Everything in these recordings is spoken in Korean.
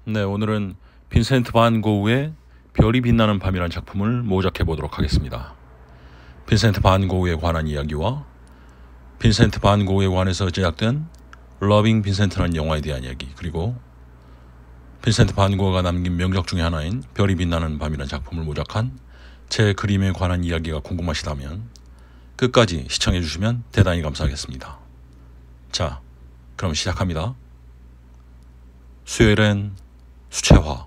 네, 오늘은 빈센트 반 고흐의 별이 빛나는 밤이라는 작품을 모작해 보도록 하겠습니다. 빈센트 반 고흐에 관한 이야기와 빈센트 반 고흐에 관해서 제작된 러빙 빈센트라는 영화에 대한 이야기, 그리고 빈센트 반 고흐가 남긴 명작 중에 하나인 별이 빛나는 밤이라는 작품을 모작한 제 그림에 관한 이야기가 궁금하시다면 끝까지 시청해 주시면 대단히 감사하겠습니다. 자, 그럼 시작합니다. 수요일엔 수채화.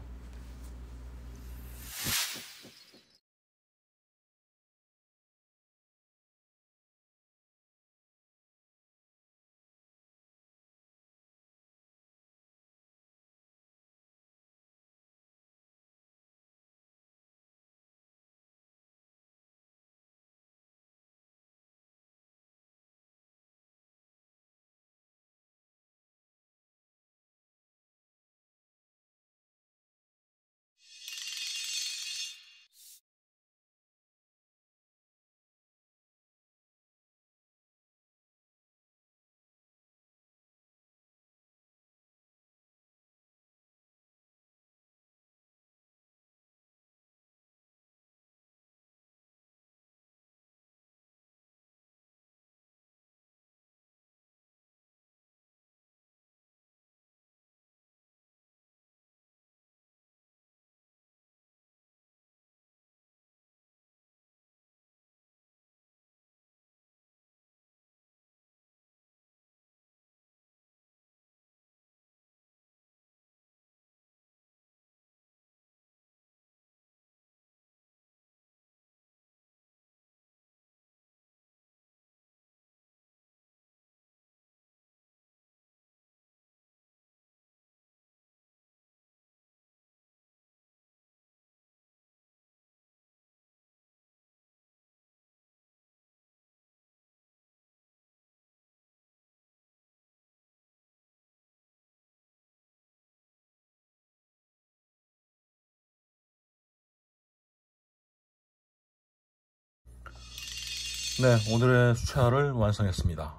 네, 오늘의 수채화를 완성했습니다.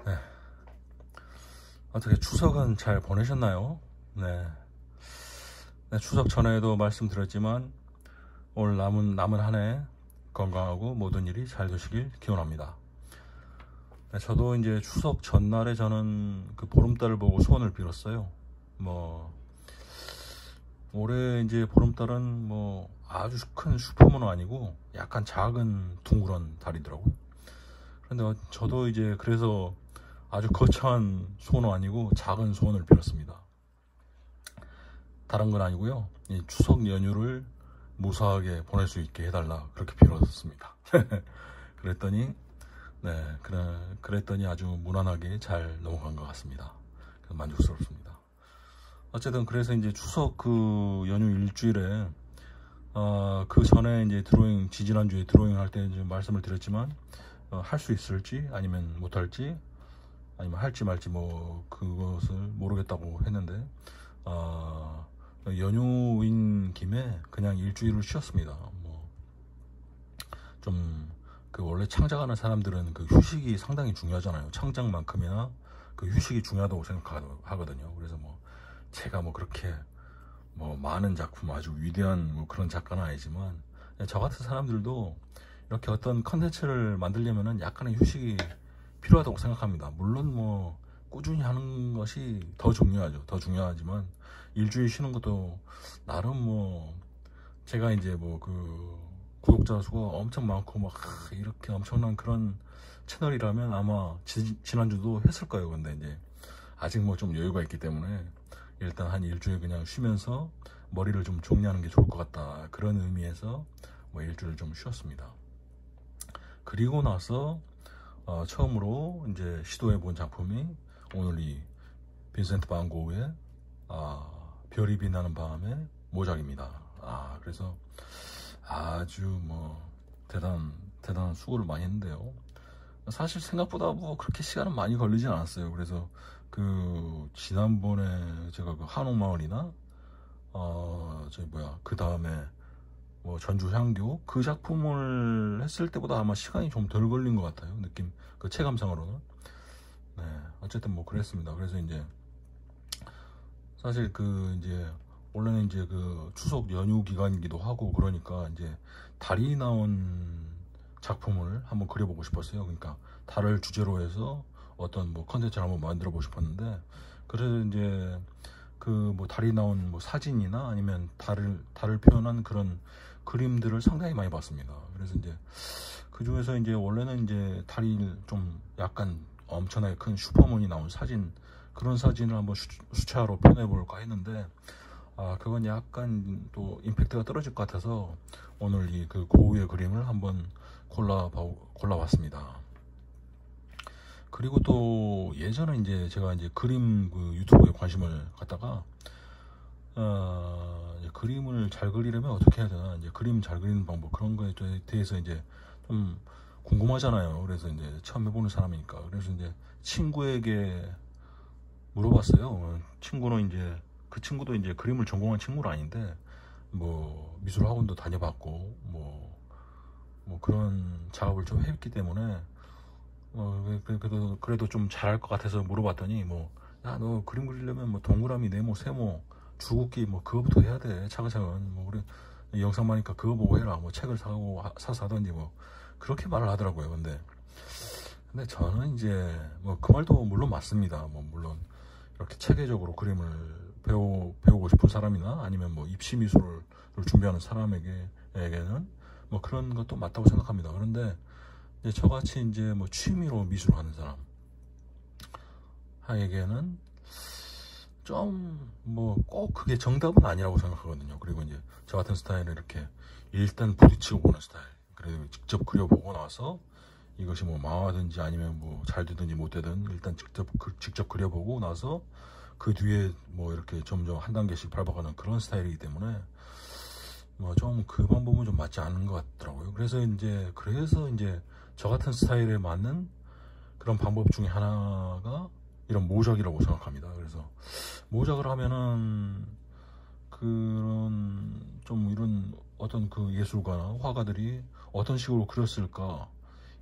네, 어떻게 추석은 잘 보내셨나요? 네, 추석 전에도 말씀드렸지만 오늘 남은 한 해 건강하고 모든 일이 잘 되시길 기원합니다. 네, 저도 이제 추석 전날에 저는 그 보름달을 보고 소원을 빌었어요. 올해 이제 보름달은 아주 큰 슈퍼문은 아니고 약간 작은 둥그런 달이더라고요. 그런데 저도 이제 그래서 아주 거창한 소원은 아니고 작은 소원을 빌었습니다. 다른 건 아니고요, 이 추석 연휴를 무사하게 보낼 수 있게 해달라, 그렇게 빌었습니다. 그랬더니 아주 무난하게 잘 넘어간 것 같습니다. 만족스럽습니다. 어쨌든 그래서 이제 추석 그 연휴 일주일에 그 전에 이제 지지난주에 드로잉 할 때 말씀을 드렸지만 할 수 있을지 아니면 못할지 아니면 할지 말지 그것을 모르겠다고 했는데 연휴인 김에 그냥 일주일을 쉬었습니다. 원래 창작하는 사람들은 그 휴식이 상당히 중요하잖아요. 창작만큼이나 그 휴식이 중요하다고 생각하거든요. 그래서 제가 그렇게 많은 작품, 아주 위대한 그런 작가는 아니지만 저 같은 사람들도 이렇게 어떤 컨텐츠를 만들려면은 약간의 휴식이 필요하다고 생각합니다. 물론 꾸준히 하는 것이 더 중요하죠. 더 중요하지만 일주일 쉬는 것도 나름 제가 이제 구독자 수가 엄청 많고 이렇게 엄청난 그런 채널이라면 아마 지난주도 했을 거예요. 근데 이제 아직 좀 여유가 있기 때문에 일단 한 일주일 그냥 쉬면서 머리를 좀 정리하는 게 좋을 것 같다, 그런 의미에서 일주일 좀 쉬었습니다. 그리고 나서 처음으로 이제 시도해 본 작품이 오늘 이 빈센트 반 고흐의 별이 빛나는 밤의 모작입니다. 그래서 아주 대단한 수고를 많이 했는데요. 사실 생각보다 그렇게 시간은 많이 걸리진 않았어요. 그래서 지난번에 제가 한옥마을이나 그 다음에 전주 향교 그 작품을 했을 때보다 아마 시간이 좀 덜 걸린 것 같아요. 느낌, 그 체감상으로는. 네, 어쨌든 그랬습니다. 그래서 이제 사실 그 이제 원래는 이제 그 추석 연휴 기간이기도 하고 그러니까 이제 달이 나온 작품을 한번 그려보고 싶었어요. 그러니까 달을 주제로 해서 어떤 뭐 컨텐츠를 한번 만들어 보고 싶었는데, 그래서 이제 그 뭐 달이 나온 뭐 사진이나 아니면 달을 표현한 그런 그림들을 상당히 많이 봤습니다. 그래서 이제 그 중에서 이제 원래는 이제 달이 좀 약간 엄청나게 큰 슈퍼문이 나온 사진, 그런 사진을 한번 수채화로 표현해 볼까 했는데, 그건 약간 또 임팩트가 떨어질 것 같아서 오늘 이 그 고우의 그림을 한번 골라봤습니다. 그리고 또 예전에 이제 제가 이제 그림 그 유튜브에 관심을 갖다가 이제 그림을 잘 그리려면 어떻게 해야 되나, 이제 그림 잘 그리는 방법, 그런 거에 대해서 이제 좀 궁금하잖아요. 그래서 이제 처음 해보는 사람이니까, 그래서 이제 친구에게 물어봤어요. 친구는 이제 그 친구도 이제 그림을 전공한 친구는 아닌데 뭐 미술 학원도 다녀봤고 뭐 그런 작업을 좀 했기 때문에 그래도 좀 잘할 것 같아서 물어봤더니 뭐, 야, 너 그림 그리려면 뭐 동그라미, 네모, 세모, 주긋기 뭐 그거부터 해야 돼. 차근차근. 뭐 그래, 영상 보니까 그거 보고 해라. 뭐 책을 사서 하던지 뭐 그렇게 말을 하더라고요. 근데 저는 이제 뭐 그 말도 물론 맞습니다. 뭐 물론 이렇게 체계적으로 그림을 배우고 싶은 사람이나 아니면 뭐 입시 미술을 준비하는 사람에게는 뭐 그런 것도 맞다고 생각합니다. 그런데 이제 저같이 이제 뭐 취미로 미술을 하는 사람에게는 좀 뭐 꼭 그게 정답은 아니라고 생각하거든요. 그리고 이제 저 같은 스타일은 이렇게 일단 부딪히고 보는 스타일. 그래도 직접 그려보고 나서 이것이 뭐 망하든지 아니면 뭐 잘 되든지 못 되든 일단 직접 그려보고 나서 그 뒤에 뭐 이렇게 점점 한 단계씩 밟아가는 그런 스타일이기 때문에 뭐 좀 그 방법은 좀 맞지 않는 것 같더라고요. 그래서 이제 저 같은 스타일에 맞는 그런 방법 중에 하나가 이런 모작이라고 생각합니다. 그래서 모작을 하면은 그런 좀 이런 어떤 그 예술가나 화가들이 어떤 식으로 그렸을까,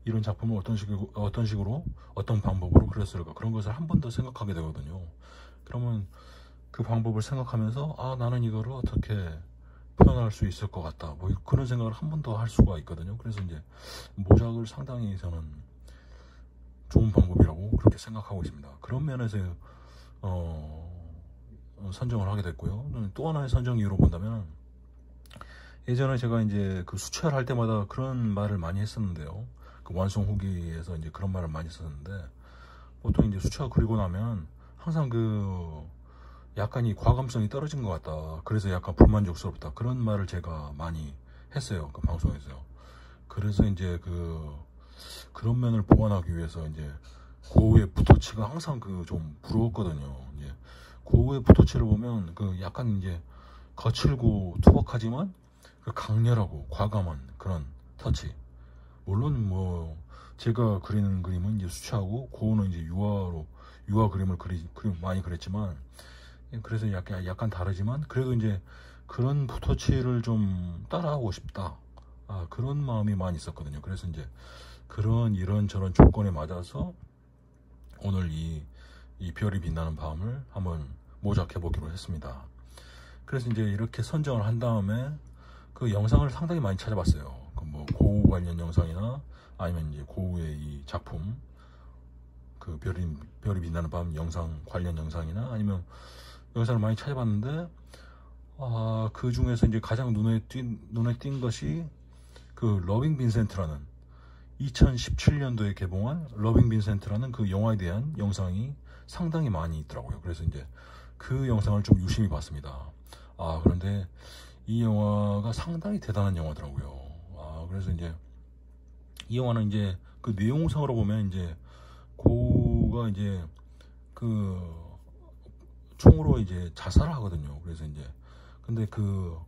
이런 작품을 어떤 식으로 어떤 방법으로 그렸을까, 그런 것을 한 번 더 생각하게 되거든요. 그러면 그 방법을 생각하면서 나는 이거를 어떻게 표현할 수 있을 것 같다, 뭐 그런 생각을 한 번 더 할 수가 있거든요. 그래서 이제 모작을 상당히 저는 좋은 방법이라고 그렇게 생각하고 있습니다. 그런 면에서 선정을 하게 됐고요. 또 하나의 선정 이유로 본다면, 예전에 제가 이제 그 수채화를 할 때마다 그런 말을 많이 했었는데요. 그 완성 후기에서 이제 그런 말을 많이 썼는데, 보통 이제 수채화 그리고 나면 항상 그 약간 이 과감성이 떨어진 것 같다, 그래서 약간 불만족스럽다, 그런 말을 제가 많이 했어요. 그 방송에서요. 그래서 이제 그런 면을 보완하기 위해서 이제 고우의 붓터치가 항상 그 좀 부러웠거든요. 이제 고우의 붓터치를 보면 그 약간 이제 거칠고 투박하지만 그 강렬하고 과감한 그런 터치. 물론 뭐 제가 그리는 그림은 이제 수채화고 고우는 이제 유화 그림을 많이 그렸지만, 그래서 약간 다르지만 그래도 이제 그런 붓터치를 좀 따라하고 싶다, 그런 마음이 많이 있었거든요. 그래서 이제 이런저런 조건에 맞아서 오늘 이 별이 빛나는 밤을 한번 모작해 보기로 했습니다. 그래서 이제 이렇게 선정을 한 다음에 그 영상을 상당히 많이 찾아봤어요. 그 뭐 고우 관련 영상이나 아니면 이제 고우의 이 작품, 그 별이 빛나는 밤 영상 관련 영상이나 아니면 영상을 많이 찾아봤는데, 그 중에서 이제 가장 눈에 띈 것이 그 러빙 빈센트라는 2017년도에 개봉한 러빙 빈센트라는 그 영화에 대한 영상이 상당히 많이 있더라고요. 그래서 이제 그 영상을 좀 유심히 봤습니다. 그런데 이 영화가 상당히 대단한 영화더라고요. 그래서 이제 이 영화는 이제 그 내용상으로 보면 이제 고우가 이제 그 총으로 이제 자살을 하거든요. 그래서 이제 근데 그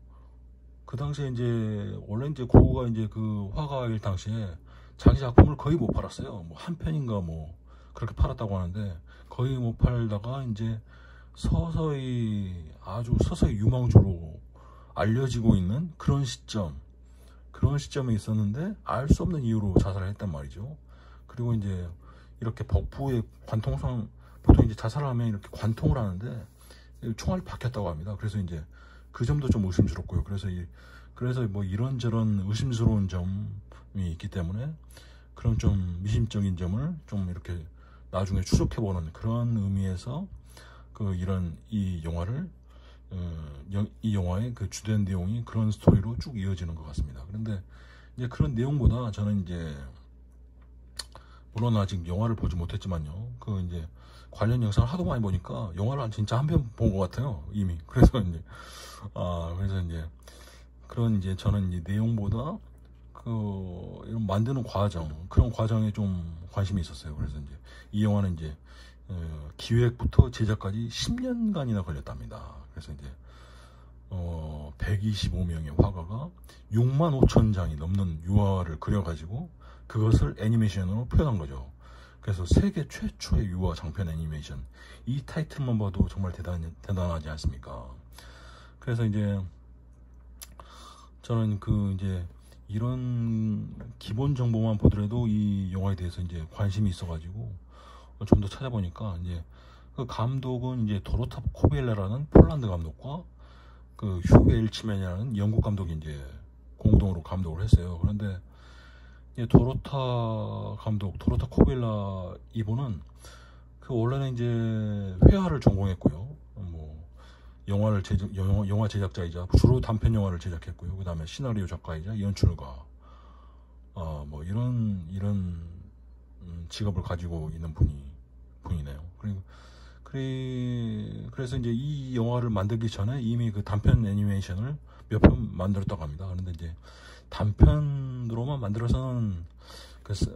당시에 이제 원래 이제 고우가 이제 그 화가일 당시에 자기 작품을 거의 못 팔았어요. 뭐 한 편인가 뭐 그렇게 팔았다고 하는데, 거의 못 팔다가 이제 아주 서서히 유망주로 알려지고 있는 그런 시점에 있었는데 알 수 없는 이유로 자살을 했단 말이죠. 그리고 이제 이렇게 복부의 관통상, 보통 이제 자살을 하면 이렇게 관통을 하는데 총알이 박혔다고 합니다. 그래서 이제 그 점도 좀 의심스럽고요. 그래서 뭐 이런저런 의심스러운 점이 있기 때문에 그런 좀 미심적인 점을 좀 이렇게 나중에 추적해보는 그런 의미에서 이 영화를 이 영화의 그 주된 내용이 그런 스토리로 쭉 이어지는 것 같습니다. 그런데 이제 그런 내용보다 저는 이제 물론 아직 영화를 보지 못했지만요. 이제 관련 영상을 하도 많이 보니까 영화를 진짜 한 편 본 것 같아요. 이미. 그래서 이제 그런 이제 저는 이 내용보다 이런 만드는 과정, 그런 과정에 좀 관심이 있었어요. 그래서 이제 이 영화는 이제 기획부터 제작까지 10년간이나 걸렸답니다. 그래서 이제 125명의 화가가 6만 5천 장이 넘는 유화를 그려가지고 그것을 애니메이션으로 표현한 거죠. 그래서 세계 최초의 유화 장편 애니메이션, 이 타이틀만 봐도 정말 대단하지 않습니까? 그래서 이제 저는 이제 이런 기본 정보만 보더라도 이 영화에 대해서 이제 관심이 있어가지고 좀 더 찾아보니까 이제 그 감독은 이제 도로타 코벨레라는 폴란드 감독과 휴 웰치맨이라는 영국 감독이 이제 공동으로 감독을 했어요. 그런데 이제 도로타 코벨라 이분은 원래는 이제 회화를 전공했고요. 뭐 영화 제작자이자 주로 단편 영화를 제작했고요. 그 다음에 시나리오 작가이자 연출가, 뭐 이런 직업을 가지고 있는 분이네요. 그래서 이제 이 영화를 만들기 전에 이미 그 단편 애니메이션을 몇 편 만들었다고 합니다. 그런데 이제 단편으로만 만들어서는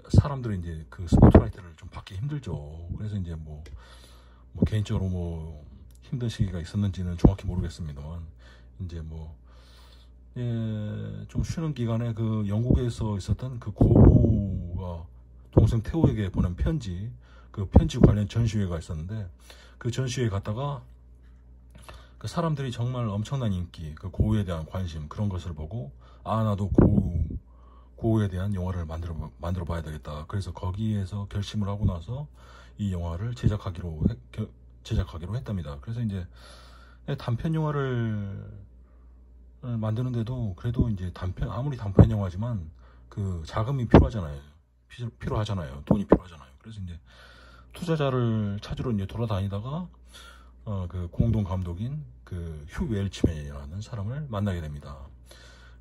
사람들이 이제 스포트라이트를 좀 받기 힘들죠. 그래서 이제 뭐 개인적으로 뭐 힘든 시기가 있었는지는 정확히 모르겠습니다만, 이제 좀 쉬는 기간에 영국에서 있었던 고우가 동생 태호에게 보낸 편지, 편지 관련 전시회가 있었는데, 그 전시회에 갔다가 사람들이 정말 엄청난 인기, 고우에 대한 관심, 그런 것을 보고 나도 고우에 대한 영화를 만들어 봐야 되겠다. 그래서 거기에서 결심을 하고 나서 이 영화를 제작하기로 했답니다. 그래서 이제 단편 영화를 만드는데도 그래도 이제 아무리 단편 영화지만 자금이 필요하잖아요. 돈이 필요하잖아요. 그래서 이제 투자자를 찾으러 이제 돌아다니다가 공동 감독인 휴 웰치맨이라는 사람을 만나게 됩니다.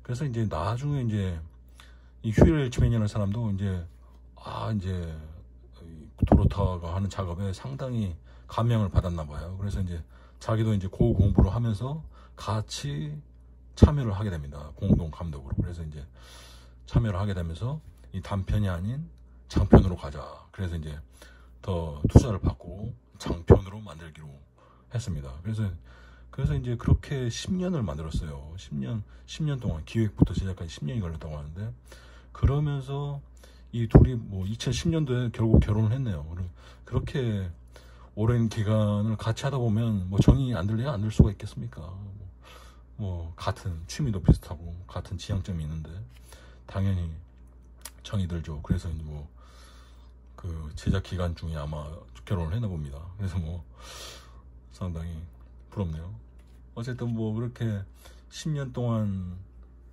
그래서 이제 나중에 이제 이 휴 웰치맨이라는 사람도 이제 도로타가 하는 작업에 상당히 감명을 받았나 봐요. 그래서 이제 자기도 이제 공부를 하면서 같이 참여를 하게 됩니다. 공동 감독으로. 그래서 이제 참여를 하게 되면서 이 단편이 아닌 장편으로 가자. 그래서 이제 더 투자를 받고 장편으로 만들기로 했습니다. 그래서 이제 그렇게 10년을 만들었어요. 10년 동안 기획부터 제작까지 10년이 걸렸다고 하는데, 그러면서 이 둘이 2010년도에 결국 결혼을 했네요. 그렇게 오랜 기간을 같이 하다 보면 정이 안 들려야 안 들 수가 있겠습니까? 같은 취미도 비슷하고 같은 지향점이 있는데 당연히 정이 들죠. 그래서 제작 기간 중에 아마 결혼을 했나 봅니다. 그래서 상당히 부럽네요. 어쨌든 그렇게 10년 동안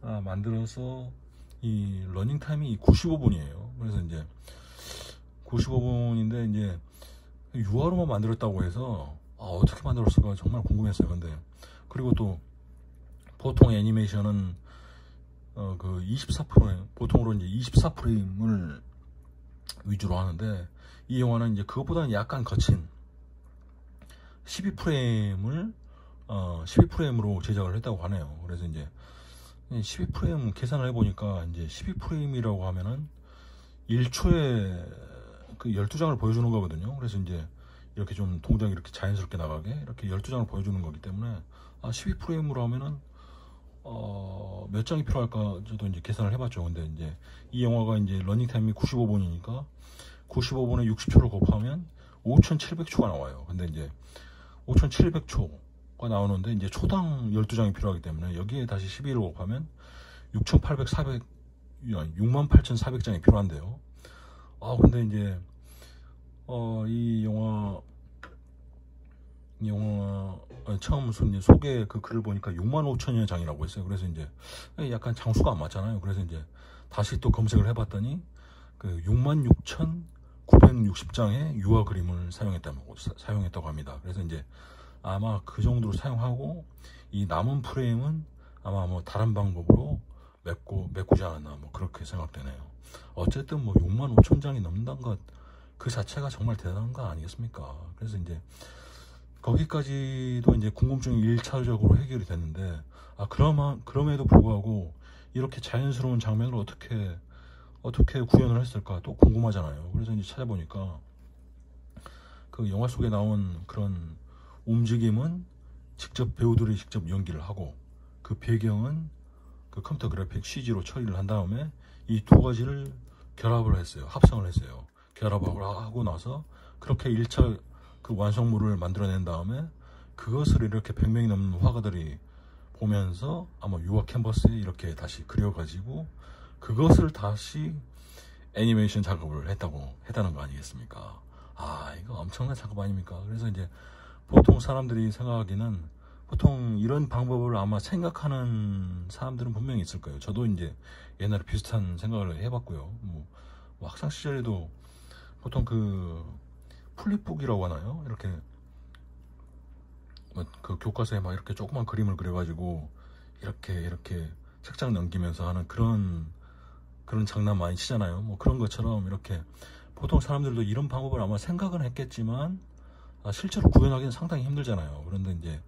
만들어서 이 러닝 타임이 95분이에요. 그래서 이제 95분인데 이제 유화로만 만들었다고 해서 어떻게 만들었을까 정말 궁금했어요. 근데 그리고 또 보통 애니메이션은 24프레임, 보통으로 이제 24프레임을 위주로 하는데, 이 영화는 이제 그것보다는 약간 거친 12프레임으로 제작을 했다고 하네요. 그래서 이제 12프레임 계산을 해보니까 이제 12프레임이라고 하면은 1초에 12장을 보여주는 거거든요. 그래서 이제 이렇게 좀 동작이 이렇게 자연스럽게 나가게 이렇게 12장을 보여주는 거기 때문에 12프레임으로 하면은 몇 장이 필요할까 저도 이제 계산을 해봤죠. 근데 이제 이 영화가 이제 러닝타임이 95분이니까 95분에 60초를 곱하면 5,700초가 나와요. 근데 이제 5,700초가 나오는데 이제 초당 12장이 필요하기 때문에 여기에 다시 12를 곱하면 68,400장이 필요한데요. 근데 이제 이 영화 처음 이제 소개 그 글을 보니까 65,000여 장이라고 했어요. 그래서 이제 약간 장수가 안 맞잖아요. 그래서 이제 다시 또 검색을 해봤더니 그 66,960장의 유화 그림을 사용했다고 합니다. 그래서 이제 아마 그 정도로 사용하고 이 남은 프레임은 아마 뭐 다른 방법으로 메꾸지 않았나 뭐 그렇게 생각되네요. 어쨌든 뭐 65,000장이 넘는다는 것 그 자체가 정말 대단한 거 아니겠습니까? 그래서 이제 거기까지도 이제 궁금증이 1차적으로 해결이 됐는데, 그럼에도 불구하고 이렇게 자연스러운 장면을 어떻게 구현을 했을까 또 궁금하잖아요. 그래서 이제 찾아보니까 그 영화 속에 나온 그런 움직임은 직접 배우들이 직접 연기를 하고, 그 배경은 그 컴퓨터 그래픽 CG로 처리를 한 다음에 이 두 가지를 결합을 했어요. 합성을 했어요. 결합을 하고 나서 그렇게 1차 그 완성물을 만들어낸 다음에 그것을 이렇게 100명이 넘는 화가들이 보면서 아마 유화 캔버스에 이렇게 다시 그려가지고 그것을 다시 애니메이션 작업을 했다는 거 아니겠습니까? 이거 엄청난 작업 아닙니까? 그래서 이제 보통 사람들이 생각하기는, 보통 이런 방법을 아마 생각하는 사람들은 분명히 있을 거예요. 저도 이제 옛날에 비슷한 생각을 해봤고요. 뭐 학창 시절에도 보통 그 플립북이라고 하나요? 이렇게 그 교과서에 막 이렇게 조그만 그림을 그려가지고 이렇게 책장 넘기면서 하는 그런 장난 많이 치잖아요. 뭐 그런 것처럼 이렇게 보통 사람들도 이런 방법을 아마 생각은 했겠지만 실제로 구현하기는 상당히 힘들잖아요. 그런데 이제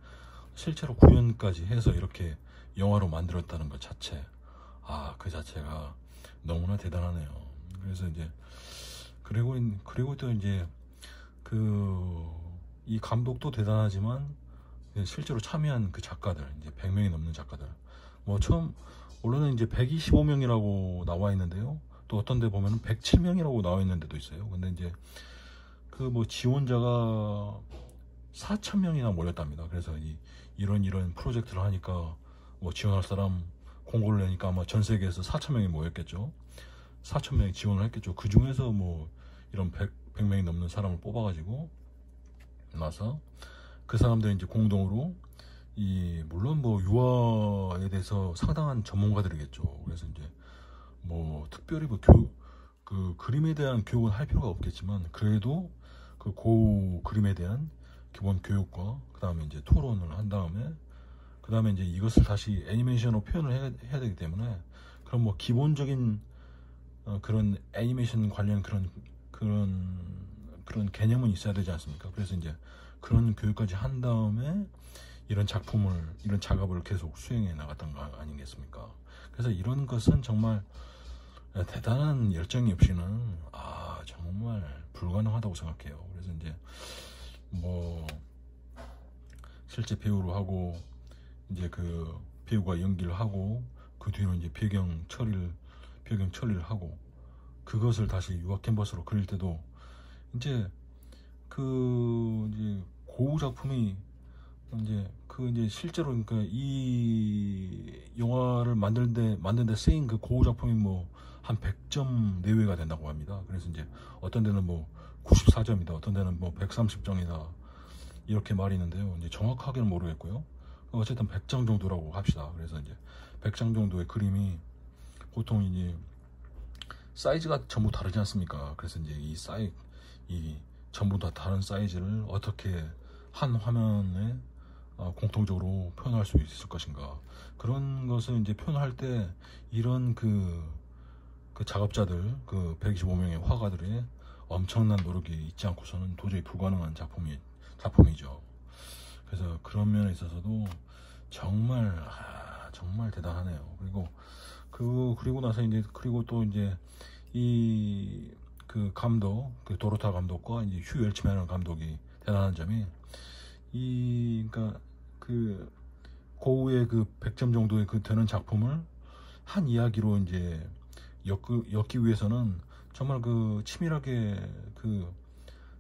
실제로 구현까지 해서 이렇게 영화로 만들었다는 것 자체, 그 자체가 너무나 대단하네요. 그래서 이제 그리고 또 이제 이 감독도 대단하지만 실제로 참여한 그 작가들, 이제 100명이 넘는 작가들, 뭐 처음 원래는 이제 125명이라고 나와 있는데요. 또 어떤 데 보면은 107명이라고 나와 있는 데도 있어요. 근데 이제 그 뭐 지원자가 4,000명이나 몰렸답니다. 그래서 이런 프로젝트를 하니까 뭐 지원할 사람 공고를 내니까 아마 전 세계에서 4,000명이 모였겠죠. 4,000명이 지원을 했겠죠. 그 중에서 뭐 이런 100명이 넘는 사람을 뽑아가지고 나서 그 사람들이 이제 공동으로 물론 뭐 유아에 대해서 상당한 전문가들이겠죠. 그래서 이제 뭐 특별히 그 그림에 대한 교육은 할 필요가 없겠지만, 그래도 그 그림에 대한 기본 교육과 그 다음에 이제 토론을 한 다음에 그 다음에 이제 이것을 다시 애니메이션으로 표현을 해야 되기 때문에, 그럼 뭐 기본적인 그런 애니메이션 관련 그런 개념은 있어야 되지 않습니까? 그래서 이제 그런 교육까지 한 다음에 이런 작업을 계속 수행해 나갔던 거 아니겠습니까? 그래서 이런 것은 정말 대단한 열정이 없이는 정말 불가능하다고 생각해요. 그래서 이제 뭐 실제 배우로 하고 이제 그 배우가 연기를 하고 그 뒤로 이제 배경 처리를 하고 그것을 다시 유화 캔버스로 그릴 때도 이제 고우 작품이 이제 실제로 그러니까 이 영화를 만드는데 쓰인 그 고우 작품이 뭐 한 100점 내외가 된다고 합니다. 그래서 이제 어떤 데는 뭐 94점이다, 어떤 데는 뭐 130점이다 이렇게 말이 있는데요. 이제 정확하게는 모르겠고요. 어쨌든 100장 정도라고 합시다. 그래서 이제 100장 정도의 그림이 보통 이제 사이즈가 전부 다르지 않습니까? 그래서 이제 이 전부 다 다른 사이즈를 어떻게 한 화면에 공통적으로 표현할 수 있을 것인가, 그런 것을 이제 표현할 때 이런 그 작업자들, 그 125명의 화가들의 엄청난 노력이 있지 않고서는 도저히 불가능한 작품이죠. 그래서 그런 면에 있어서도 정말 대단하네요. 그리고 나서 이제 또 이제 그 감독, 그 도로타 감독과 이제 휴 웰치맨 감독이 대단한 점이 그러니까 그 고우의 그 100점 정도의 그 되는 작품을 한 이야기로 이제 엮기 위해서는 정말 그 치밀하게 그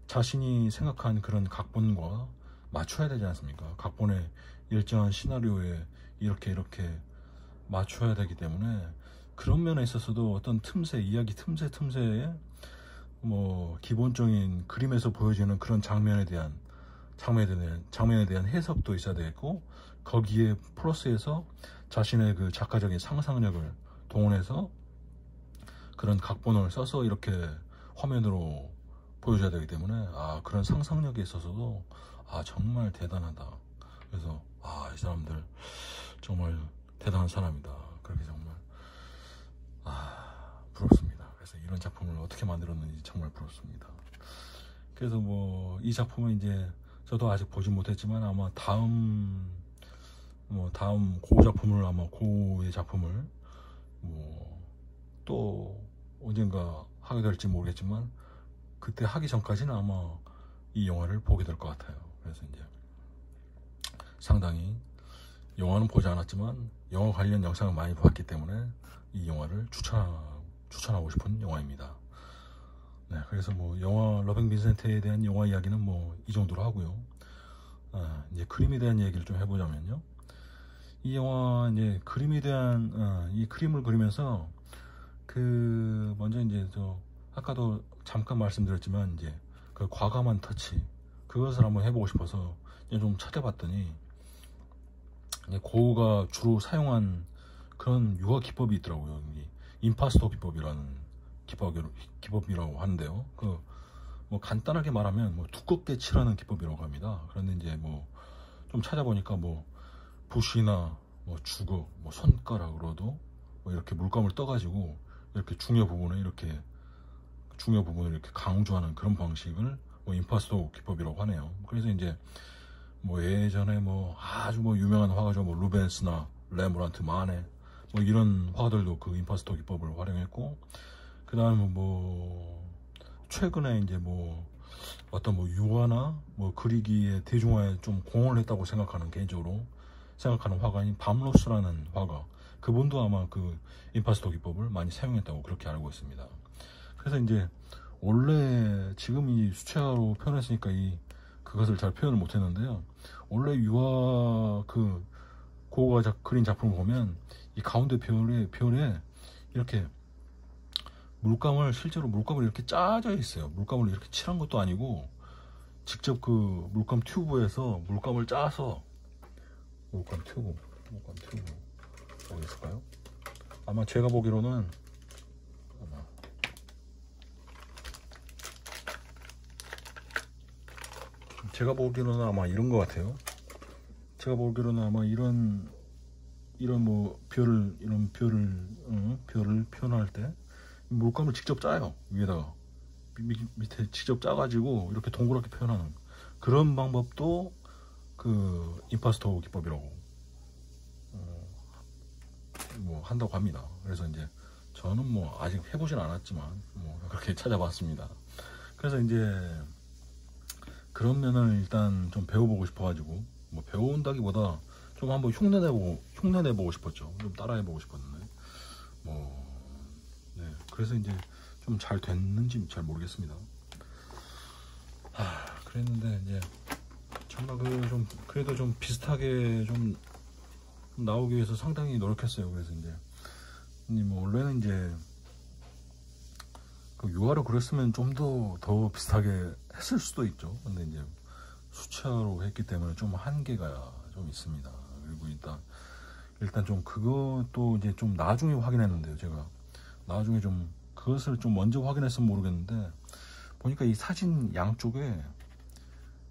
자신이 생각한 그런 각본과 맞춰야 되지 않습니까? 각본의 일정한 시나리오에 이렇게 맞춰야 되기 때문에 그런 면에 있어서도 어떤 이야기 틈새에 뭐 기본적인 그림에서 보여지는 그런 장면에 대한 장면에 대한 해석도 있어야 되겠고, 거기에 플러스해서 자신의 그 작가적인 상상력을 동원해서 그런 각본을 써서 이렇게 화면으로 보여줘야 되기 때문에, 그런 상상력에 있어서도 정말 대단하다. 그래서 이 사람들 정말 대단한 사람이다. 그렇게 정말 부럽습니다. 그래서 이런 작품을 어떻게 만들었는지 정말 부럽습니다. 그래서 뭐 이 작품은 이제 저도 아직 보지 못했지만 아마 다음 고 작품을, 아마 고의 작품을 뭐 또 언젠가 하게 될지 모르겠지만, 그때 하기 전까지는 아마 이 영화를 보게 될 것 같아요. 그래서 이제 상당히, 영화는 보지 않았지만 영화 관련 영상을 많이 봤기 때문에 이 영화를 추천하고 싶은 영화입니다. 네, 그래서 뭐 영화 러빙 빈센트에 대한 영화 이야기는 뭐 이 정도로 하고요. 이제 그림에 대한 얘기를 좀 해보자면요. 이 영화 이제 그림에 대한 이 그림을 그리면서 먼저 이제 아까도 잠깐 말씀드렸지만, 이제 그 과감한 터치, 그것을 한번 해보고 싶어서 이제 좀 찾아봤더니, 이제 고우가 주로 사용한 그런 유화 기법이 있더라고요. 임파스토 기법이라는 기법이라고 하는데요. 뭐 간단하게 말하면 뭐 두껍게 칠하는 기법이라고 합니다. 그런데 이제 뭐 좀 찾아보니까 뭐 붓이나 뭐 주걱, 뭐 손가락으로도 뭐 이렇게 물감을 떠가지고 이렇게 중요 부분을 이렇게 강조하는 그런 방식을 뭐 임파스토 기법이라고 하네요. 그래서 이제 뭐 예전에 뭐 아주 뭐 유명한 화가죠. 뭐 루벤스나 레므란트, 마네, 뭐 이런 화가들도 그 임파스토 기법을 활용했고, 그 다음에 뭐 최근에 이제 뭐 어떤 뭐 유화나 뭐 그리기의 대중화에 좀 공헌을 했다고 개인적으로 생각하는 화가인 밤로스라는 화가, 그분도 아마 그 임파스토 기법을 많이 사용했다고 그렇게 알고 있습니다. 그래서 이제 원래 지금 이 수채화로 표현했으니까 그것을 잘 표현을 못했는데요. 원래 유화 고우가 그린 작품을 보면 이 가운데 별에 이렇게 실제로 물감을 이렇게 짜져 있어요. 물감을 이렇게 칠한 것도 아니고 직접 그 물감 튜브에서 물감을 짜서, 물감 튜브 어디 있을까요? 아마 제가 보기로는 아마 이런 것 같아요. 제가 보기로는 아마 이런 뭐 별을 표현할 때 물감을 직접 짜요. 위에다가 밑에 직접 짜가지고 이렇게 동그랗게 표현하는 그런 방법도 그 임파스토 기법이라고 뭐 한다고 합니다. 그래서 이제 저는 뭐 아직 해보진 않았지만 뭐 그렇게 찾아봤습니다. 그래서 이제 그런 면을 일단 좀 배워보고 싶어가지고, 뭐 배운다기보다 좀 한번 흉내내보고 싶었죠. 좀 따라해보고 싶었는데 네, 그래서 이제 좀 잘 됐는지 잘 모르겠습니다. 그랬는데 이제 정말 그래도 좀 비슷하게 좀 나오기 위해서 상당히 노력했어요. 그래서 이제 뭐 원래는 이제 그 유화로 그렸으면 좀 더 비슷하게 했을 수도 있죠. 근데 이제 수채화로 했기 때문에 좀 한계가 좀 있습니다. 그리고 일단 좀 그것도 이제 좀 나중에 확인했는데요. 제가 나중에 좀 그것을 좀 먼저 확인했으면 모르겠는데, 보니까 이 사진 양쪽에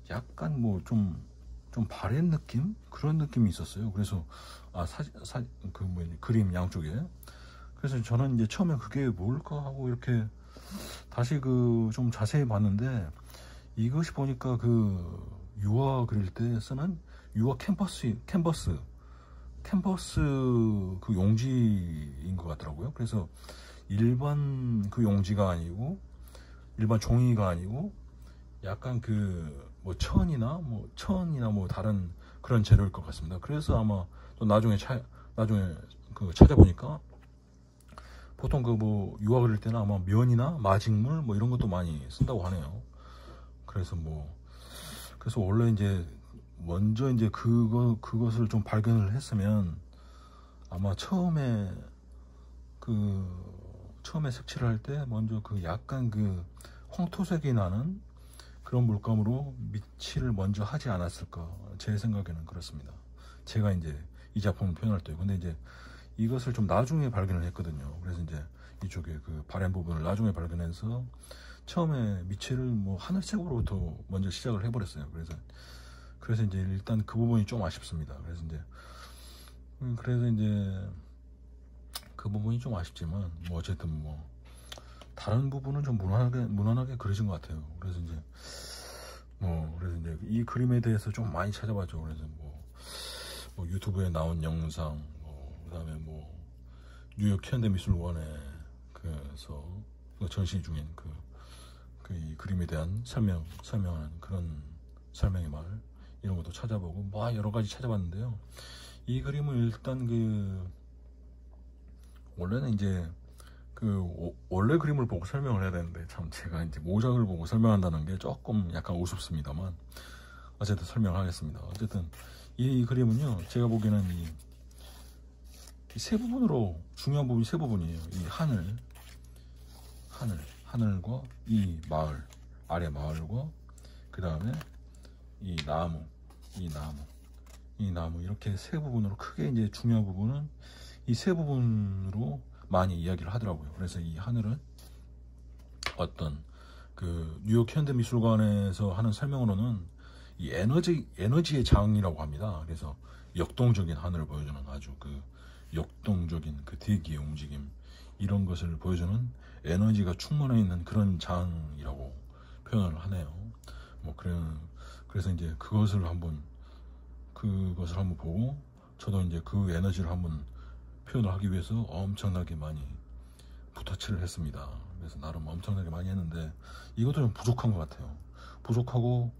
약간 뭐 좀 바랜 느낌? 그런 느낌이 있었어요. 그래서 그림 양쪽에. 그래서 저는 이제 처음에 그게 뭘까 하고 이렇게 다시 좀 자세히 봤는데, 이것이 보니까 유화 그릴 때 쓰는 유화 캔버스 그 용지인 것 같더라고요. 그래서 일반 그 용지가 아니고, 일반 종이가 아니고, 약간 뭐 천이나 뭐 다른 그런 재료일 것 같습니다. 그래서 아마 또 나중에 찾아보니까 보통 뭐 유화 그릴 때는 아마 면이나 마직물 뭐 이런 것도 많이 쓴다고 하네요. 그래서 원래 이제 먼저 이제 그것을 좀 발견을 했으면 아마 처음에 색칠을 할 때 먼저 약간 황토색이 나는 그런 물감으로 밑칠을 먼저 하지 않았을까, 제 생각에는 그렇습니다. 제가 이제 이 작품을 표현할 때, 근데 이제 이것을 좀 나중에 발견을 했거든요. 그래서 이제 이쪽에 그 바램 부분을 나중에 발견해서 처음에 밑칠을 뭐 하늘색으로부터 먼저 시작을 해버렸어요. 그래서 이제 일단 그 부분이 좀 아쉽습니다. 그래서 이제 그 부분이 좀 아쉽지만 뭐 어쨌든 뭐 다른 부분은 좀 무난하게 그려진 것 같아요. 그래서 이제 이 그림에 대해서 좀 많이 찾아봤죠. 그래서 뭐 유튜브에 나온 영상, 그다음에 뭐 뉴욕 현대미술관에서 전시 중인 이 그림에 대한 설명하는 그런 설명의 말, 이런 것도 찾아보고 뭐 여러 가지 찾아봤는데요. 이 그림은 일단 원래는 이제 원래 그림을 보고 설명을 해야 되는데, 참 제가 이제 모작을 보고 설명한다는 게 조금 약간 우습습니다만 어쨌든 설명을 하겠습니다. 어쨌든 이 그림은요, 제가 보기에는 이 세 부분으로, 중요한 부분이 세 부분이에요. 이 하늘과 이 마을, 아래 마을과 그 다음에 이 나무, 이렇게 세 부분으로, 크게 이제 중요한 부분은 이 세 부분으로 많이 이야기를 하더라고요. 그래서 이 하늘은 어떤 뉴욕 현대미술관에서 하는 설명으로는 이 에너지의 장이라고 합니다. 그래서 역동적인 하늘을 보여주는, 아주 역동적인 대기의 움직임, 이런 것을 보여주는 에너지가 충만해 있는 그런 장이라고 표현을 하네요. 그래서 이제 그것을 한번 보고 저도 이제 그 에너지를 한번 표현을 하기 위해서 엄청나게 많이 붓터치를 했습니다. 그래서 나름 엄청나게 많이 했는데 이것도 좀 부족한 것 같아요. 부족하고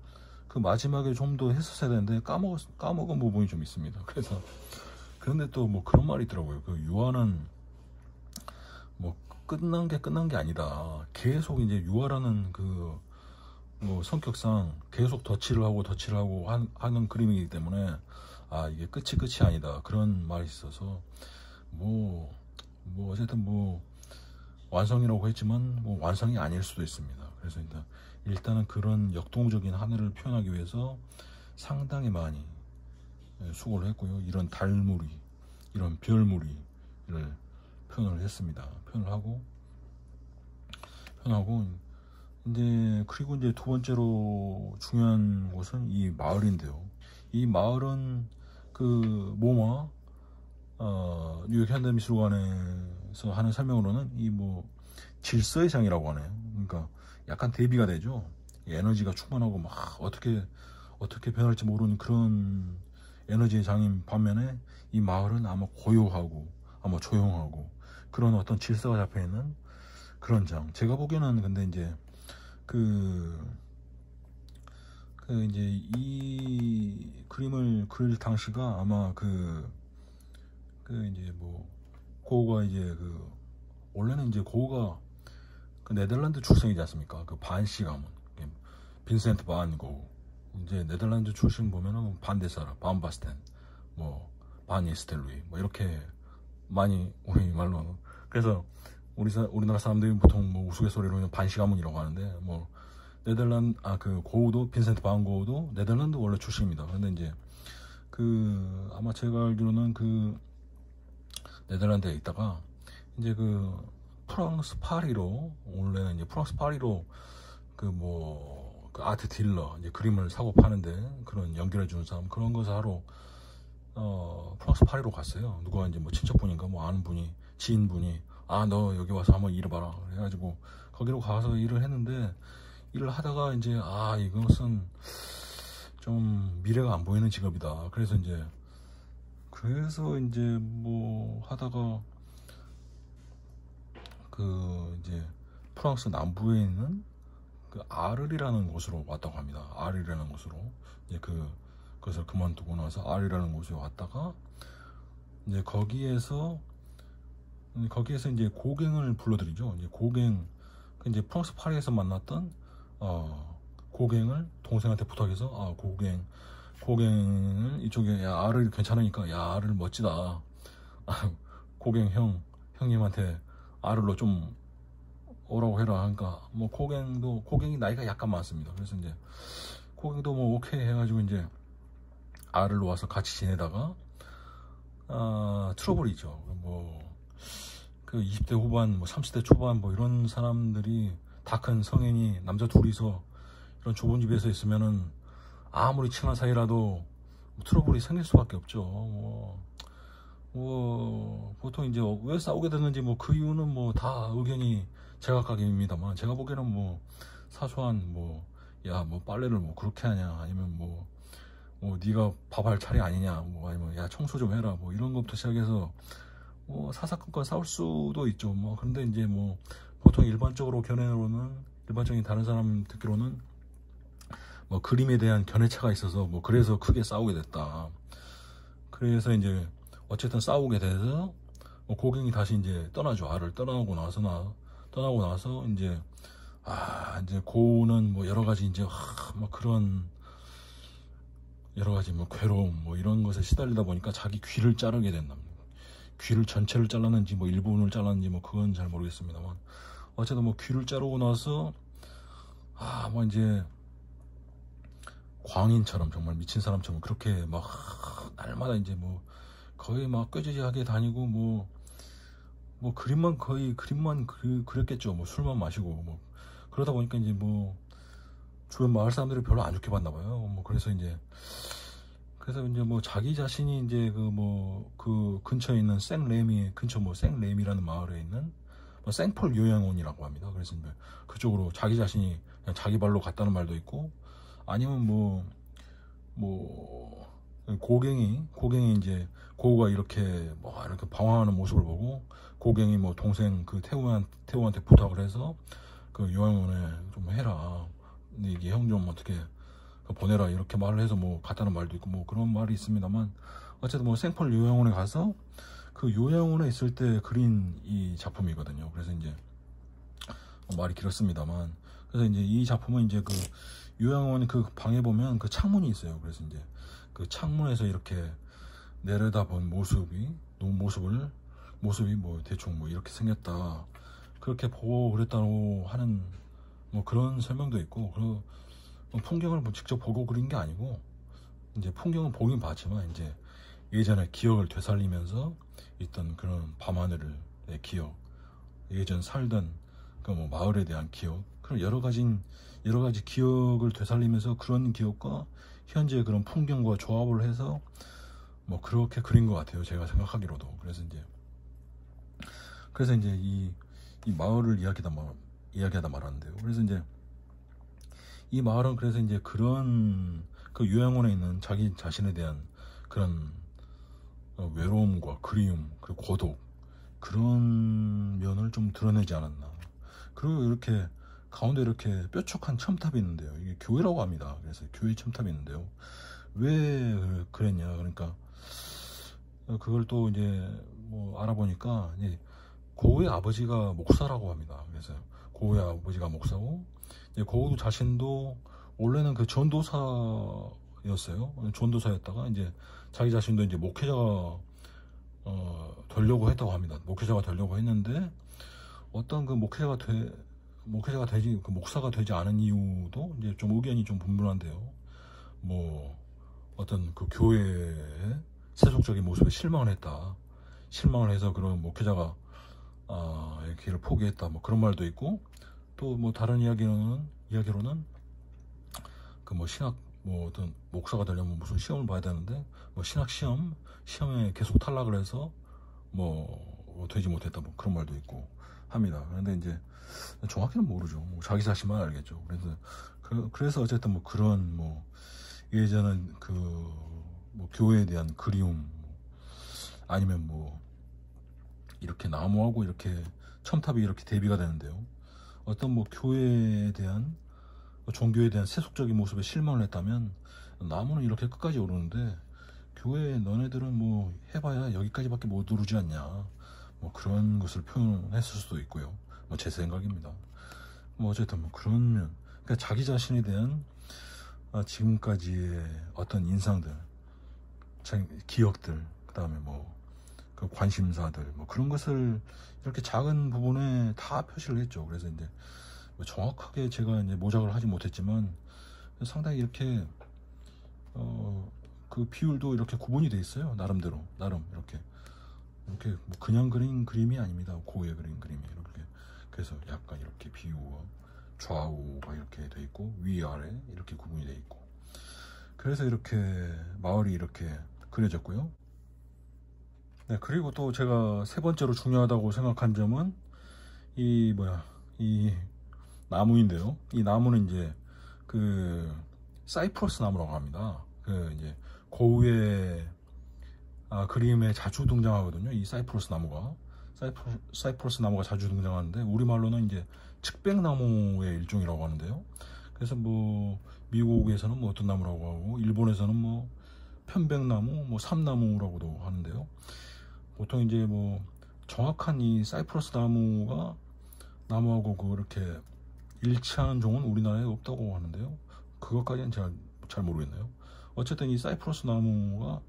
그 마지막에 좀 더 했었어야 되는데 까먹은 부분이 좀 있습니다. 그런데 또 뭐 그런 말이 있더라고요. 유화는 뭐 끝난 게 아니다. 계속 이제 유화라는 성격상 계속 덧칠을 하고 하는 그림이기 때문에 이게 끝이 아니다, 그런 말이 있어서 어쨌든 완성이라고 했지만 완성이 아닐 수도 있습니다. 그래서 일단은 그런 역동적인 하늘을 표현하기 위해서 상당히 많이 수고를 했고요. 이런 달무리, 이런 별무리를 표현을 했습니다. 표현을 하고 그리고 이제 두 번째로 중요한 것은 이 마을인데요. 이 마을은 모마 뉴욕 현대미술관에서 하는 설명으로는 질서의 장이라고 하네요. 그러니까 약간 대비가 되죠. 에너지가 충만하고 막 어떻게 변할지 모르는 그런 에너지의 장인 반면에 이 마을은 아마 고요하고 아마 조용하고 그런 어떤 질서가 잡혀 있는 그런 장. 제가 보기에는 근데 이제 이제 이 그림을 그릴 당시가 아마 이제 고우가 이제 원래는 이제 고우가 네덜란드 출생이지 않습니까? 반씨 가문, 빈센트 반 고우. 이제 네덜란드 출신 보면은 반데사라, 반바스텐, 바니스텔루이, 이렇게 많이 우리 말로. 그래서 우리나라 사람들이 보통 우스갯소리로 반씨 가문이라고 하는데 네덜란드 고우도, 빈센트 반 고우도 네덜란드 원래 출신입니다. 근데 이제 아마 제가 알기로는 네덜란드에 있다가 이제 프랑스 파리로, 원래는 이제 프랑스 파리로 아트 딜러, 이제 그림을 사고 파는데 그런 연결해 주는 사람, 그런 것을 하러 프랑스 파리로 갔어요. 누가 이제 친척분인가 아는 분이, 지인분이 너 여기 와서 한번 일해봐라 해가지고 거기로 가서 일을 했는데, 일을 하다가 이제 이것은 좀 미래가 안 보이는 직업이다. 그래서 이제 하다가 이제 프랑스 남부에 있는 아르이라는 곳으로 왔다고 합니다. 아르이라는 곳으로 이제 그것을 그만두고 나서 아르이라는 곳에 왔다가 이제 거기에서 이제 고갱을 불러들이죠. 이제 고갱, 이제 프랑스 파리에서 만났던 고갱을 동생한테 부탁해서 고갱을 이쪽에, 아르이 괜찮으니까, 아르이 멋지다, 고갱 형님한테 아르로 좀 오라고 해라 하니까 뭐 고갱이 나이가 약간 많습니다. 그래서 이제 고갱도 뭐 오케이 해가지고 이제 알을 놓아서 같이 지내다가 트러블이 있죠. 뭐 그 20대 후반, 뭐 30대 초반 뭐 이런 사람들이 다 큰 성인이 남자 둘이서 이런 좁은 집에서 있으면은 아무리 친한 사이라도 뭐 트러블이 생길 수밖에 없죠. 뭐 보통 이제 왜 싸우게 됐는지 뭐 그 이유는 뭐 다 의견이 제각각입니다만, 제가 보기에는 뭐 사소한 뭐 야 뭐 빨래를 뭐 그렇게 하냐, 아니면 뭐 네가 밥할 차례 아니냐, 뭐 아니면 야 청소 좀 해라, 뭐 이런 것부터 시작해서 뭐 사사건건 싸울 수도 있죠. 뭐 그런데 이제 뭐 보통 일반적인 다른 사람 듣기로는 뭐 그림에 대한 견해차가 있어서 뭐 그래서 크게 싸우게 됐다. 그래서 이제 어쨌든 싸우게 돼서 뭐 고갱이 다시 이제 떠나죠. 알을 떠나고 나서 이제 이제 고우는 뭐 여러 가지 이제 뭐 그런 여러 가지 뭐 괴로움 뭐 이런 것에 시달리다 보니까 자기 귀를 자르게 된답니다. 귀를 전체를 잘랐는지 뭐 일부분을 잘랐는지 뭐 그건 잘 모르겠습니다만, 어쨌든 뭐 귀를 자르고 나서 뭐 이제 광인처럼 정말 미친 사람처럼 그렇게 막 날마다 이제 뭐 거의 막 꾀지지하게 다니고 뭐 그림만 그렸겠죠. 뭐 술만 마시고 뭐 그러다 보니까 이제 뭐 주변 마을 사람들이 별로 안 좋게 봤나 봐요. 뭐 그래서 이제 뭐 자기 자신이 이제 그 근처에 있는 생레미라는 마을에 있는 뭐 생폴 요양원이라고 합니다. 그래서 이제 그쪽으로 자기 자신이 그냥 자기 발로 갔다는 말도 있고, 아니면 고갱이 이제 고우가 이렇게 방황하는 모습을 보고 고갱이 뭐 동생 그 태우한테 부탁을 해서 그 요양원에 좀 해라, 이게 형 좀 어떻게 보내라 이렇게 말을 해서 뭐 갔다는 말도 있고 뭐 그런 말이 있습니다만, 어쨌든 뭐 생펄 요양원에 가서 그 요양원에 있을 때 그린 이 작품이거든요. 그래서 이제 말이 길었습니다만, 그래서 이제 이 작품은 이제 그 요양원 그 방에 보면 그 창문이 있어요. 그래서 이제 그 창문에서 이렇게 내려다본 모습이 뭐 대충 뭐 이렇게 생겼다, 그렇게 보고 그랬다고 하는 뭐 그런 설명도 있고, 그리고 풍경을 뭐 직접 보고 그린 게 아니고, 이제 풍경은 보긴 봤지만 이제 예전의 기억을 되살리면서 있던 그런 밤하늘의 기억, 예전 살던 그 뭐 마을에 대한 기억, 그런 여러 가지 기억을 되살리면서 그런 기억과 현재의 그런 풍경과 조합을 해서 뭐 그렇게 그린 것 같아요, 제가 생각하기로도. 그래서 이제 이 마을을 이야기하다 말았는데요. 그래서 이제 이 마을은 그래서 이제 그런 그 요양원에 있는 자기 자신에 대한 그런 외로움과 그리움 그리고 고독, 그런 면을 좀 드러내지 않았나. 그리고 이렇게 가운데 이렇게 뾰족한 첨탑이 있는데요. 이게 교회라고 합니다. 그래서 교회 첨탑이 있는데요. 왜 그랬냐, 그러니까 그걸 또 이제 뭐 알아보니까 이제 고우의 아버지가 목사라고 합니다. 그래서 고우의 아버지가 목사고, 고우 자신도 원래는 그 전도사였어요. 전도사였다가 이제 자기 자신도 이제 목회자가 되려고 했다고 합니다. 목회자가 되려고 했는데 어떤 그 목사가 되지 않은 이유도 이제 좀 의견이 좀 분분한데요. 뭐 어떤 그 교회의 세속적인 모습에 실망을 해서 그런 목회자가 길을 포기했다, 뭐 그런 말도 있고, 또 뭐 다른 이야기로는 그 뭐 신학 어떤 목사가 되려면 무슨 시험을 봐야 되는데 뭐 신학 시험에 계속 탈락을 해서 뭐 되지 못했다, 뭐 그런 말도 있고 합니다. 그런데 이제 정확히는 모르죠. 뭐 자기 자신만 알겠죠. 그래서 어쨌든 뭐 그런 뭐 예전은 그 뭐 교회에 대한 그리움, 아니면 뭐 이렇게 나무하고 이렇게 첨탑이 이렇게 대비가 되는데요. 어떤 뭐 교회에 대한 종교에 대한 세속적인 모습에 실망을 했다면 나무는 이렇게 끝까지 오르는데 교회 너네들은 뭐 해봐야 여기까지밖에 못 오르지 않냐, 뭐 그런 것을 표현했을 수도 있고요. 뭐 제 생각입니다. 뭐 어쨌든 뭐 그런 면, 그러니까 자기 자신에 대한 지금까지의 어떤 인상들, 기억들, 그 다음에 뭐 그 관심사들 뭐 그런 것을 이렇게 작은 부분에 다 표시를 했죠. 그래서 이제 뭐 정확하게 제가 이제 모작을 하지 못했지만 상당히 이렇게 그 비율도 이렇게 구분이 돼 있어요. 나름대로 나름 이렇게 뭐 그냥 그린 그림이 아닙니다. 고에 그린 그림이 이렇게. 그래서 약간 이렇게 비율과 좌우가 이렇게 돼 있고 위아래 이렇게 구분이 돼 있고, 그래서 이렇게 마을이 이렇게 그려졌고요. 네, 그리고 또 제가 세 번째로 중요하다고 생각한 점은 이 나무인데요. 이 나무는 이제 그 사이프러스 나무라고 합니다. 그 이제 고흐의 그림에 자주 등장하거든요. 이 사이프러스 나무가 자주 등장하는데 우리말로는 이제 측백나무의 일종이라고 하는데요. 그래서 뭐 미국에서는 뭐 어떤 나무라고 하고 일본에서는 뭐 편백나무, 뭐 삼나무라고도 하는데요. 보통 이제 뭐 정확한 이 사이프러스 나무하고 그렇게 일치하는 종은 우리나라에 없다고 하는데요. 그것까지는 제가 잘 모르겠네요. 어쨌든 이 사이프러스 나무가